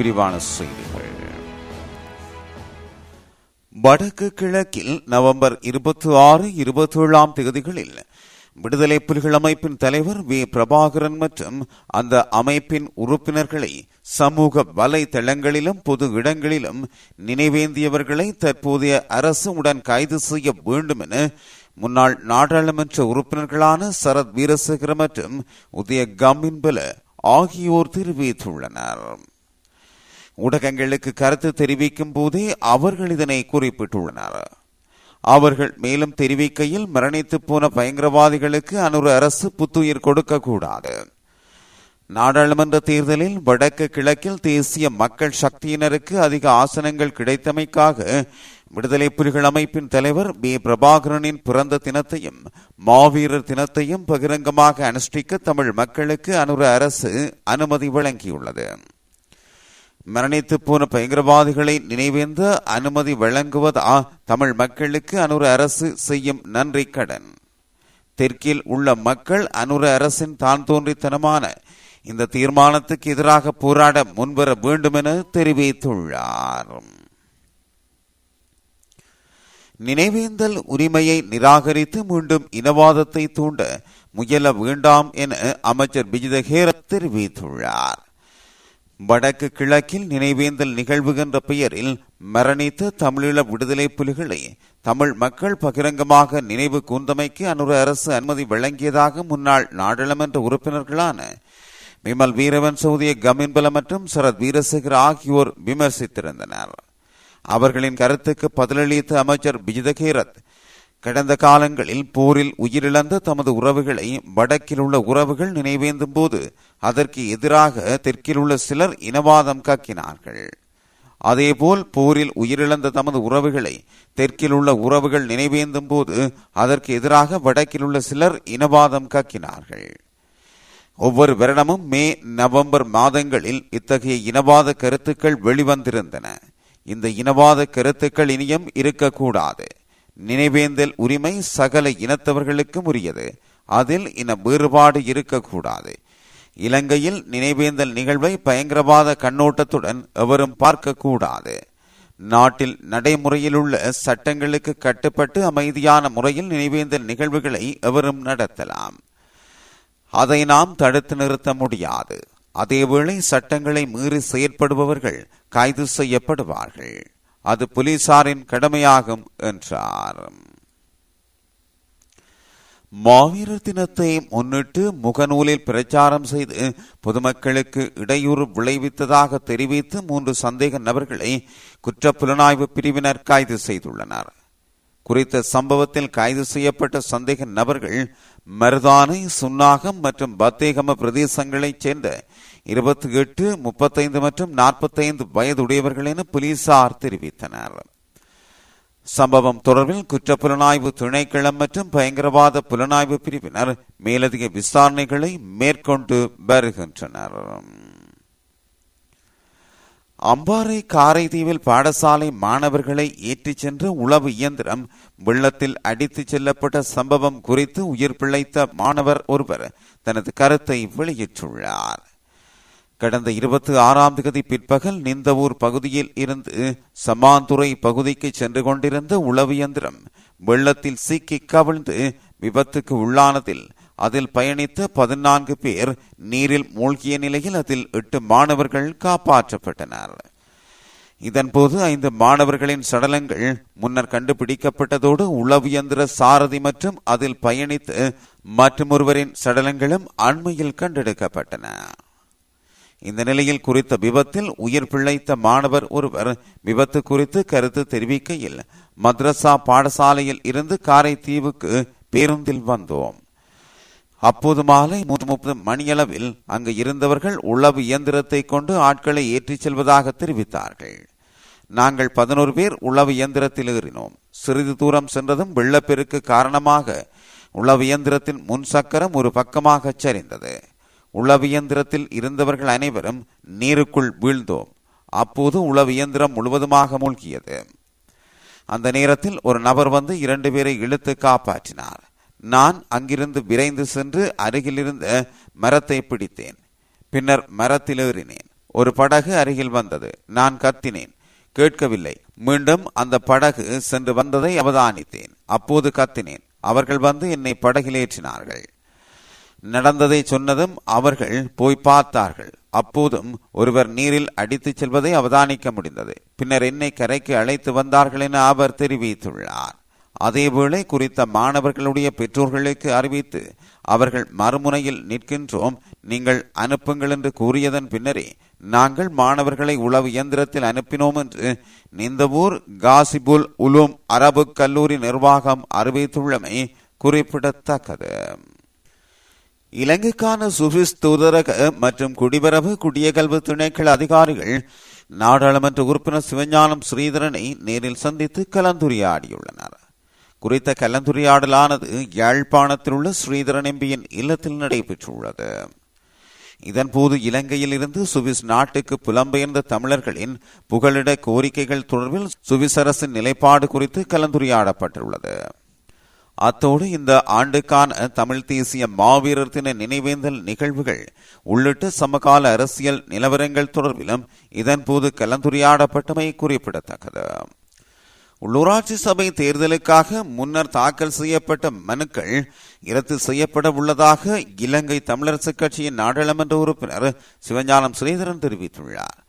விரிவான செய்திகள். வடக்கு கிழக்கில் நவம்பர் 26, 27 தேதிகளில் விடுதலை புலிகள் அமைப்பின் தலைவர் வி. பிரபாகரன் மற்றும் அந்த அமைப்பின் உறுப்பினர்களை சமூக வலைதளங்களிலும் பொது இடங்களிலும் நினைவேந்தியவர்களை தற்போதைய அரசு உடன் கைது செய்ய வேண்டும் என முன்னாள் நாடாளுமன்ற உறுப்பினர்களான சரத் வீரசேகர மற்றும் உதய கம்மின்பல ஆகியோர் தெரிவித்துள்ளனர். ஊடகங்களுக்கு கருத்து தெரிவிக்கும் போதே அவர்கள் இதனை குறிப்பிட்டுள்ளனர். அவர்கள் மேலும் தெரிவிக்கையில், மரணித்து போன பயங்கரவாதிகளுக்கு அனுர அரசு புத்துயிர் கொடுக்கக்கூடாது. நாடாளுமன்ற தேர்தலில் வடக்கு கிழக்கில் தேசிய மக்கள் சக்தியினருக்கு அதிக ஆசனங்கள் கிடைத்தமைக்காக விடுதலை புலிகள் அமைப்பின் தலைவர் வி. பிரபாகரனின் பிறந்த தினத்தையும் மாவீரர் தினத்தையும் பகிரங்கமாக அனுஷ்டிக்க தமிழ் மக்களுக்கு அனுர அரசு அனுமதி வழங்கியுள்ளது. மரணித்து போன பயங்கரவாதிகளை நினைவேந்த அனுமதி வழங்குவதா தமிழ் மக்களுக்கு அனுர அரசு செய்யும் நன்றி கடன்? தெற்கில் உள்ள மக்கள் அனுர அரசின் தான் தோன்றித்தனமான இந்த தீர்மானத்துக்கு எதிராக போராட முன்வர வேண்டும் என தெரிவித்துள்ளார். நினைவேந்தல் உரிமையை நிராகரித்து மீண்டும் இனவாதத்தை தூண்ட முயல வேண்டாம் என அமைச்சர் பிஜித ஹேரத் தெரிவித்துள்ளார். வடக்கு கிழக்கில் நினைவேந்தல் நிகழ்வு என்ற பெயரில் மரணித்த தமிழீழ விடுதலை புலிகளை தமிழ் மக்கள் பகிரங்கமாக நினைவு கூர்ந்தமைக்கு அனுர அரசு அனுமதி வழங்கியதாக முன்னாள் நாடாளுமன்ற உறுப்பினர்களான விமல் வீரவன்ச, உதய கம்மின்பல மற்றும் சரத் வீரசேகர் ஆகியோர் விமர்சித்திருந்தனர். அவர்களின் கருத்துக்கு பதிலளித்த அமைச்சர் பிஜித ஹேரத், கடந்த காலங்களில் போரில் உயிரிழந்த தமது உறவுகளை வடக்கில் உள்ள உறவுகள் நினைவேந்தும் போது அதற்கு எதிராக தெற்கில் உள்ள சிலர் இனவாதம் காக்கினார்கள். அதேபோல் போரில் உயிரிழந்த தமது உறவுகளை தெற்கில் உள்ள உறவுகள் நினைவேந்தும் போது அதற்கு எதிராக வடக்கில் உள்ள சிலர் இனவாதம் காக்கினார்கள். ஒவ்வொரு வருடமும் மே, நவம்பர் மாதங்களில் இத்தகைய இனவாத கருத்துக்கள் வெளிவந்திருந்தன. இந்த இனவாத கருத்துக்கள் இனியும் இருக்கக்கூடாது. நினைவேந்தல் உரிமை சகல இனத்தவர்களுக்கும் உரியது. அதில் இன வேறுபாடு இருக்கக்கூடாது. இலங்கையில் நினைவேந்தல் நிகழ்வை பயங்கரவாத கண்ணோட்டத்துடன் எவரும் பார்க்கக்கூடாது. நாட்டில் நடைமுறையில் உள்ள சட்டங்களுக்கு கட்டுப்பட்டு அமைதியான முறையில் நினைவேந்தல் நிகழ்வுகளை எவரும் நடத்தலாம். அதை நாம் தடுத்து நிறுத்த முடியாது. அதேவேளை சட்டங்களை மீறி செயற்படுபவர்கள் கைது செய்யப்படுவார்கள். அது போலீசாரின் கடமையாகும் என்றார். மாவீரர் தினத்தை முன்னிட்டு முகநூலில் பிரச்சாரம் செய்து பொதுமக்களுக்கு இடையூறு விளைவித்ததாக தெரிவித்து 3 சந்தேக நபர்களை குற்றப்புலனாய்வு பிரிவினர் கைது செய்துள்ளனர். குறித்த சம்பவத்தில் கைது செய்யப்பட்ட சந்தேக நபர்கள் மருதானை, சுன்னாகம் மற்றும் பத்தேகம பிரதேசங்களைச் சேர்ந்த 28, 35 மற்றும் 45 வயதுடையவர்கள் என போலீசார் தெரிவித்தனர். சம்பவம் தொடர்பில் குற்றப்புலனாய்வு திணைக்களம் மற்றும் பயங்கரவாத புலனாய்வு பிரிவினர் மேலதிக விசாரணைகளை மேற்கொண்டு வருகின்றனர். அம்பாறை காரைதீவில் பாடசாலை மாணவர்களை ஏற்றிச் சென்ற உளவு இயந்திரம் வெள்ளத்தில் அடித்துச் செல்லப்பட்ட சம்பவம் குறித்து உயிர் பிழைத்த மாணவர் ஒருவர் தனது கருத்தை வெளியிட்டுள்ளார். கடந்த 26ஆம் தேதி பிற்பகல் நிந்தவூர் பகுதியில் இருந்து சமாந்துறை பகுதிக்கு சென்று கொண்டிருந்த உளவு இயந்திரம் வெள்ளத்தில் சிக்கி கவிழ்ந்து விபத்துக்கு உள்ளானதில் அதில் பயணித்த 14 பேர் நீரில் மூழ்கிய நிலையில் அதில் 8 மாணவர்கள் காப்பாற்றப்பட்டனர். இதன்போது 5 மாணவர்களின் சடலங்கள் முன்னர் கண்டுபிடிக்கப்பட்டதோடு உளவு இயந்திர சாரதி மற்றும் அதில் பயணித்து மற்றொருவரின் சடலங்களும் அண்மையில் கண்டெடுக்கப்பட்டன. இந்த நிலையில் குறித்த விபத்தில் உயிர் பிழைத்த மாணவர் ஒருவர் விபத்து குறித்து கருத்து தெரிவிக்கையில், மദ്രസா பாடசாலையில் இருந்து காரைதீவுக்கு பேருந்தில் வந்தோம். அப்போது மாலை 3:30 மணியளவில் அங்கு இருந்தவர்கள் உளவு இயந்திரத்தை கொண்டு ஆட்களை ஏற்றிச் செல்வதாக தெரிவித்தார்கள். நாங்கள் 11 பேர் உளவு இயந்திரத்தில் ஏறினோம். சிறிது தூரம் சென்றதும் வெள்ளப்பெருக்கு காரணமாக உளவு இயந்திரத்தின் முன் சக்கரம் ஒரு பக்கமாக சரிந்தது. உளவு இயந்திரத்தில் இருந்தவர்கள் அனைவரும் நீருக்குள் வீழ்ந்தோம். அப்போது உளவு இயந்திரம் முழுவதுமாக மூழ்கியது. அந்த நேரத்தில் ஒரு நபர் வந்து 2 பேரை இழுத்து காப்பாற்றினார். நான் அங்கிருந்து விரைந்து சென்று அருகில் இருந்த மரத்தை பிடித்தேன். பின்னர் மரத்தில் ஏறினேன். ஒரு படகு அருகில் வந்தது. நான் கத்தினேன், கேட்கவில்லை. மீண்டும் அந்த படகு சென்று வந்ததை அவதானித்தேன். அப்போது கத்தினேன். அவர்கள் வந்து என்னை படகில் ஏற்றினார்கள். நடந்ததை சொன்னதும் அவர்கள் போய் பார்த்தார்கள். அப்போதும் ஒருவர் நீரில் அடித்துச் செல்வதை அவதானிக்க முடிந்தது. பின்னர் என்னை கரைக்கு அழைத்து வந்தார்கள் என அவர் தெரிவித்துள்ளார். அதேவேளை குறித்த மாணவர்களுடைய பெற்றோர்களுக்கு அறிவித்து அவர்கள் மறுமுனையில் நிற்கின்றோம், நீங்கள் அனுப்புங்கள் என்று கூறியதன் பின்னரே நாங்கள் மாணவர்களை உளவு இயந்திரத்தில் அனுப்பினோம் என்று நிந்தவூர் காசிபுல் உலூம் அரபு கல்லூரி நிர்வாகம் அறிவித்துள்ளமை குறிப்பிடத்தக்கது. இலங்கைக்கான சுவிஸ் தூதரக மற்றும் குடிவரவு குடியகல்வு திணைக்கள அதிகாரிகள் நாடாளுமன்ற உறுப்பினர் சிவஞானம் ஸ்ரீதரனை நேரில் சந்தித்து கலந்துரையாடியுள்ளனர். குறித்த கலந்துரையாடலானது யாழ்ப்பாணத்தில் உள்ள ஸ்ரீதரன் எம்பியின் இல்லத்தில் நடைபெற்றுள்ளது. இதன்போது இலங்கையில் இருந்து சுவிஸ் நாட்டுக்கு புலம்பெயர்ந்த தமிழர்களின் புகலிட கோரிக்கைகள் தொடர்பில் சுவிஸ் அரசின் நிலைப்பாடு குறித்து கலந்துரையாடப்பட்டுள்ளது. அத்தோடு இந்த ஆண்டுக்கான தமிழ் தேசிய மாவீரர் தின நினைவேந்தல் நிகழ்வுகள் உள்ளிட்ட சமகால அரசியல் நிலவரங்கள் தொடர்பிலும் இதன்போது கலந்துரையாடப்பட்டமை குறிப்பிடத்தக்கது. உள்ளூராட்சி சபை தேர்தலுக்காக முன்னர் தாக்கல் செய்யப்பட்ட மனுக்கள் இரத்து செய்யப்பட உள்ளதாக இலங்கை தமிழரசுக் கட்சியின் நாடாளுமன்ற உறுப்பினர் சிவஞானம் ஸ்ரீதரன் தெரிவித்துள்ளார்.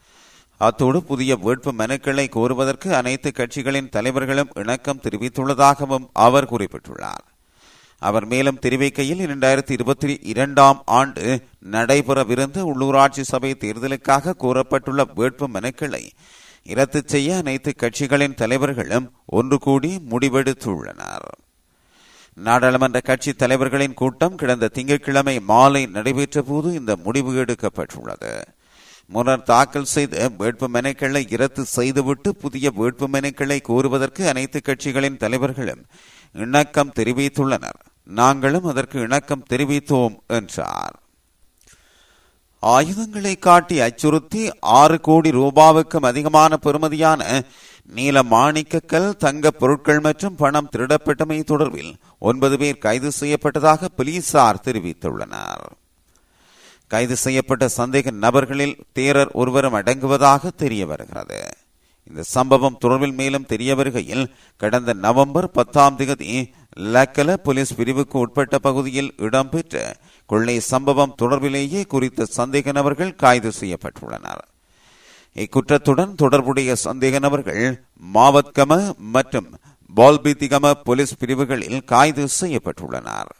அத்தோடு புதிய வேட்பு மனுக்களை கோருவதற்கு அனைத்து கட்சிகளின் தலைவர்களும் இணக்கம் தெரிவித்துள்ளதாகவும் அவர் குறிப்பிட்டுள்ளார். அவர் மேலும் தெரிவிக்கையில் 2022ஆம் ஆண்டு நடைபெறவிருந்த உள்ளூராட்சி சபை தேர்தலுக்காக கோரப்பட்டுள்ள வேட்பு மனுக்களை இரத்து செய்ய அனைத்து கட்சிகளின் தலைவர்களும் ஒன்று கூடி முடிவெடுத்துள்ளனர். நாடாளுமன்ற கட்சி தலைவர்களின் கூட்டம் கடந்த திங்கட்கிழமை மாலை நடைபெற்ற போது இந்த முடிவு எடுக்கப்பட்டுள்ளது. முன்னர் தாக்கல் செய்த வேட்பு மனுக்களை இரத்து செய்துவிட்டு புதிய வேட்பு மனுக்களை கோருவதற்கு அனைத்து கட்சிகளின் தலைவர்களும் இணக்கம் தெரிவித்துள்ளனர். நாங்களும் அதற்கு இணக்கம் தெரிவித்தோம் என்றார். ஆயுதங்களை காட்டி அச்சுறுத்தி 6 கோடி ரூபாவுக்கும் அதிகமான பெறுமதியான நீல மாணிக்கக்கல், தங்க பொருட்கள் மற்றும் பணம் திருடப்பட்டமை தொடர்பில் 9 பேர் கைது செய்யப்பட்டதாக போலீசார் தெரிவித்துள்ளனர். கைது செய்யப்பட்ட சந்தேக நபர்களில் தேரர் ஒருவரும் அடங்குவதாக தெரிய வருகிறது. இந்த சம்பவம் தொடர்பில் மேலும் தெரிய வருகையில் கடந்த நவம்பர் 10ஆம் தேதி லக்கல போலீஸ் பிரிவுக்கு உட்பட்ட பகுதியில் இடம்பெற்ற கொள்ளை சம்பவம் தொடர்பிலேயே குறித்த சந்தேக நபர்கள் கைது செய்யப்பட்டுள்ளனர். இக்குற்றத்துடன் தொடர்புடைய சந்தேக நபர்கள் மாவத்கம மற்றும் பால்பித்திகம போலீஸ் பிரிவுகளில் கைது செய்யப்பட்டுள்ளனர்.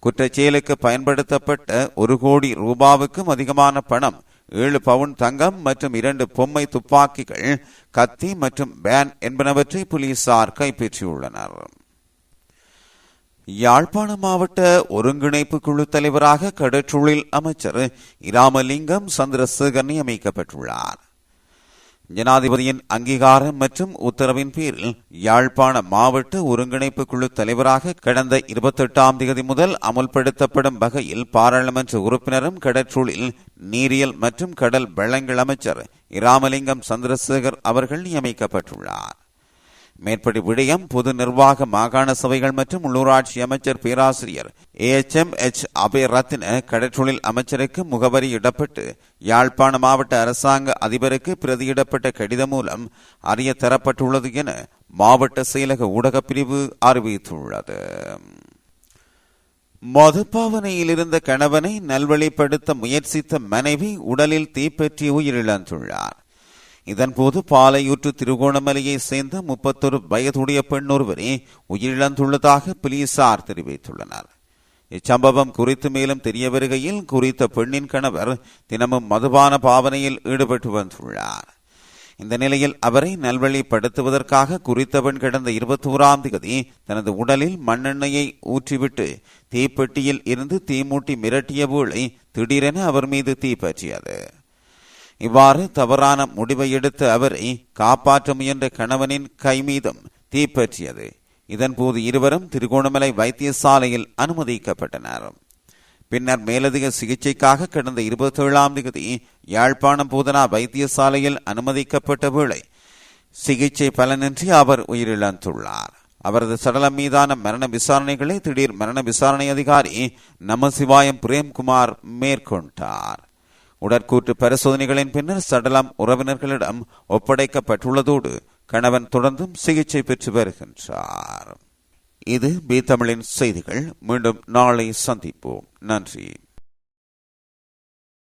குற்றச்செயலுக்கு பயன்படுத்தப்பட்ட 1 கோடி ரூபாவுக்கும் அதிகமான பணம், 7 பவுன் தங்கம் மற்றும் 2 பொம்மை துப்பாக்கிகள், கத்தி மற்றும் பேன் என்பனவற்றை போலீசார் கைப்பற்றியுள்ளனர். யாழ்ப்பாண மாவட்ட ஒருங்கிணைப்பு குழு தலைவராக கடற்றொழில் அமைச்சர் இராமலிங்கம் சந்திரசேகர் நியமிக்கப்பட்டுள்ளார். ஜனாதிபதியின் அங்கீகாரம் மற்றும் உத்தரவின் பேரில் யாழ்ப்பாண மாவட்ட ஒருங்கிணைப்பு குழு தலைவராக கடந்த 28ஆம் தேதி முதல் அமுல்படுத்தப்படும் வகையில் பாராளுமன்ற உறுப்பினரும் கடற்றொழில், நீரியல் மற்றும் கடல் வளங்கள் அமைச்சர் இராமலிங்கம் சந்திரசேகர் அவர்கள் நியமிக்கப்பட்டுள்ளார். மேற்படி விடயம் பொது நிர்வாக மாகாண சபைகள் மற்றும் உள்ளூராட்சி அமைச்சர் பேராசிரியர் AHMH அபயரத்ன கடற்றொழில் அமைச்சருக்கு முகவரி இடப்பட்டு யாழ்ப்பாண மாவட்ட அரசாங்க அதிபருக்கு பிரதியிடப்பட்ட கடிதம் மூலம் அறிய தரப்பட்டுள்ளது என மாவட்ட செயலக ஊடக பிரிவு அறிவித்துள்ளது. மதுபாவனையில் இருந்த கணவனை நல்வழிப்படுத்த முயற்சித்த மனைவி உடலில் தீப்பற்றி உயிரிழந்துள்ளார். இதன்போது பாலையூற்று திருகோணமலையை சேர்ந்த 31 வயதுடைய பெண் ஒருவரே உயிரிழந்துள்ளதாக போலீசார் தெரிவித்துள்ளனர். இச்சம்பவம் குறித்து மேலும் தெரிய வருகையில் குறித்த பெண்ணின் கணவர் தினமும் மதுபான பாவனையில் ஈடுபட்டு வந்துள்ளார். இந்த நிலையில் அவரை நல்வழிப்படுத்துவதற்காக குறித்த பெண் கடந்த 21ஆம் தேதி தனது உடலில் மண்ணெண்ணெயை ஊற்றிவிட்டு தீப்பெட்டியில் இருந்து தீமூட்டி மிரட்டிய வேளை திடீரென அவர் மீது தீப்பற்றியது. இவ்வாறு தவறான முடிவை எடுத்து அவரை காப்பாற்ற முயன்ற கணவனின் கை மீதும் தீப்பற்றியது. இதன்போது இருவரும் திருகோணமலை வைத்தியசாலையில் அனுமதிக்கப்பட்டனர். பின்னர் மேலதிக சிகிச்சைக்காக கடந்த 27ஆம் தேதி யாழ்ப்பாணம் போதனா வைத்தியசாலையில் அனுமதிக்கப்பட்ட வேளை சிகிச்சை பலனின்றி அவர் உயிரிழந்துள்ளார். அவரது சடலம் மீதான மரண விசாரணைகளை திடீர் மரண விசாரணை அதிகாரி நமசிவாயம் பிரேம்குமார் மேற்கொண்டார். உடற்கூற்று பரிசோதனைகளின் பின்னர் சடலம் உறவினர்களிடம் ஒப்படைக்கப்பட்டுள்ளதோடு கணவன் தொடர்ந்தும் சிகிச்சை பெற்று வருகின்றார். இது பி தமிழின் செய்திகள். மீண்டும் நாளை சந்திப்போம். நன்றி.